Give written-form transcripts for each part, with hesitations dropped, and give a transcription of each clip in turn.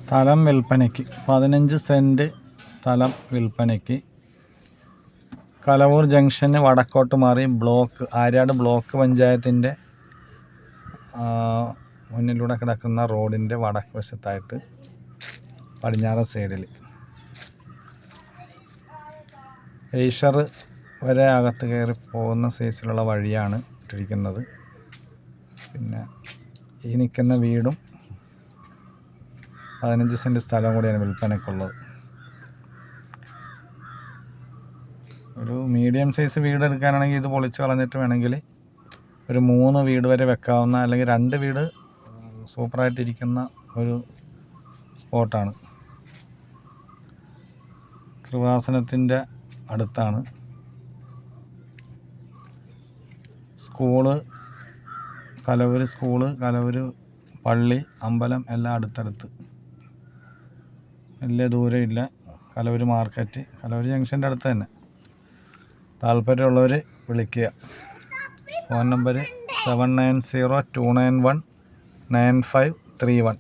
സ്ഥലം വിൽപ്പനയ്ക്ക് 15 സെൻറ്റ് സ്ഥലം വിൽപ്പനയ്ക്ക്. കലവൂർ ജംഗ്ഷന് വടക്കോട്ട് മാറി ആര്യാട് ബ്ലോക്ക് പഞ്ചായത്തിൻ്റെ മുന്നിലൂടെ കിടക്കുന്ന റോഡിൻ്റെ വടക്ക് വശത്തായിട്ട് പടിഞ്ഞാറ് സൈഡിൽ ഏഷ്യർ വരെ അകത്ത് കയറി പോകുന്ന സൈസിലുള്ള വഴിയാണ് ഇട്ടിരിക്കുന്നത്. പിന്നെ ഈ നിൽക്കുന്ന വീടും 15 സെൻറ്റ് സ്ഥലം കൂടിയാണ് വിൽപ്പനയ്ക്കുള്ളത്. ഒരു മീഡിയം സൈസ് വീട് എടുക്കാനാണെങ്കിൽ ഇത് പൊളിച്ച് കളഞ്ഞിട്ട് വേണമെങ്കിൽ ഒരു 3 വീട് വരെ വെക്കാവുന്ന, അല്ലെങ്കിൽ 2 വീട് സൂപ്പറായിട്ടിരിക്കുന്ന ഒരു സ്പോട്ടാണ്. കൃപാസനത്തിൻ്റെ അടുത്താണ്. കലവൂർ സ്കൂള്, കലവൂർ പള്ളി, അമ്പലം എല്ലാം അടുത്തടുത്ത്, വലിയ ദൂരമില്ല. കലവൂർ മാർക്കറ്റ്, കലവൂർ ജംഗ്ഷൻ്റെ അടുത്ത് തന്നെ. താല്പര്യമുള്ളവർ വിളിക്കുക. Phone number 7902919531.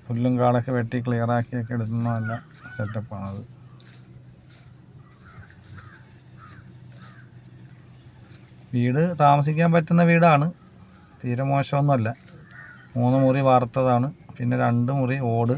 പുല്ലും കാടൊക്കെ വെട്ടി ക്ലിയറാക്കിയൊക്കെ എടുക്കുന്ന നല്ല സെറ്റപ്പാണത്. വീട് താമസിക്കാൻ പറ്റുന്ന വീടാണ്, തീരെ മോശമൊന്നുമല്ല. 3 മുറി വാർത്തതാണ്, പിന്നെ 2 മുറി ഓട്,